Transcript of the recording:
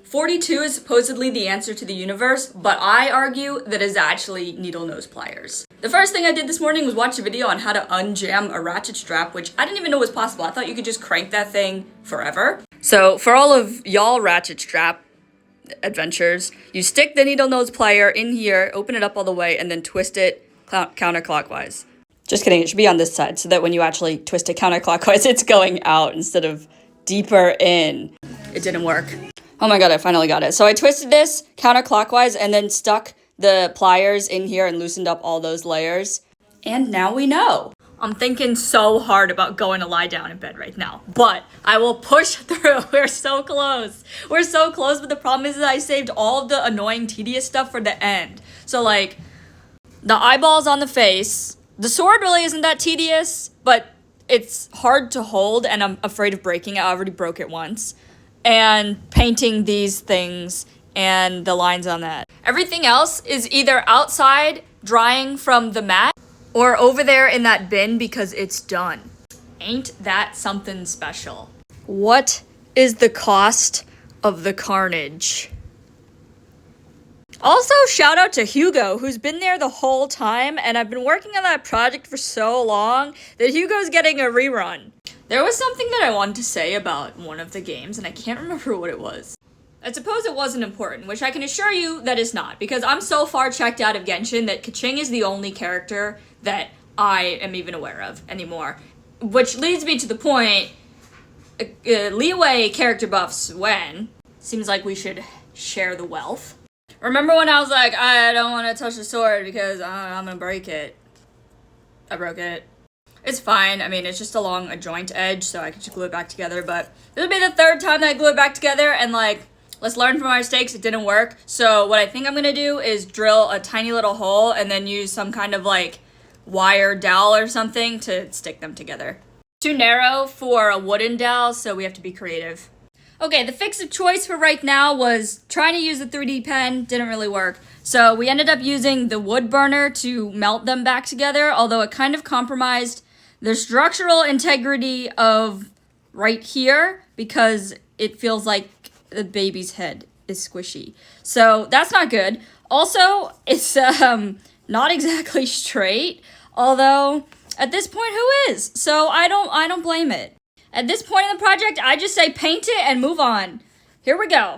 42 is supposedly the answer to the universe, but I argue that is actually needle nose pliers. The first thing I did this morning was watch a video on how to unjam a ratchet strap, which I didn't even know was possible. I thought you could just crank that thing forever. So for all of y'all ratchet strap adventures, you stick the needle nose plier in here, open it up all the way, and then twist it counterclockwise. Just kidding, it should be on this side so that when you actually twist it counterclockwise, it's going out instead of deeper in. It didn't work. Oh my god, I finally got it. So I twisted this counterclockwise and then stuck the pliers in here and loosened up all those layers. And now we know. I'm thinking so hard about going to lie down in bed right now, but I will push through. We're so close. We're so close, but the problem is that I saved all of the annoying, tedious stuff for the end. So like, the eyeballs on the face. The sword really isn't that tedious, but it's hard to hold and I'm afraid of breaking it. I already broke it once. And painting these things and the lines on that. Everything else is either outside drying from the mat or over there in that bin because it's done. Ain't that something special? What is the cost of the carnage? Also, shout out to Hugo, who's been there the whole time, and I've been working on that project for so long that Hugo's getting a rerun. There was something that I wanted to say about one of the games, and I can't remember what it was. I suppose it wasn't important, which I can assure you that it's not, because I'm so far checked out of Genshin that Keqing is the only character that I am even aware of anymore. Which leads me to the point, leeway character buffs when? Seems like we should share the wealth. Remember when I was like, I don't want to touch the sword because I'm gonna break it. I broke it. It's fine. I mean, it's just along a joint edge, so I can just glue it back together, but this will be the third time that I glue it back together, and like, let's learn from our mistakes. It didn't work. So what I think I'm gonna do is drill a tiny little hole and then use some kind of like wire dowel or something to stick them together. Too narrow for a wooden dowel, so we have to be creative. Okay, the fix of choice for right now was trying to use the 3D pen, didn't really work. So we ended up using the wood burner to melt them back together, although it kind of compromised the structural integrity of right here because it feels like the baby's head is squishy. So that's not good. Also, it's not exactly straight, although at this point, who is? So I don't blame it. At this point in the project, I just say paint it and move on. Here we go.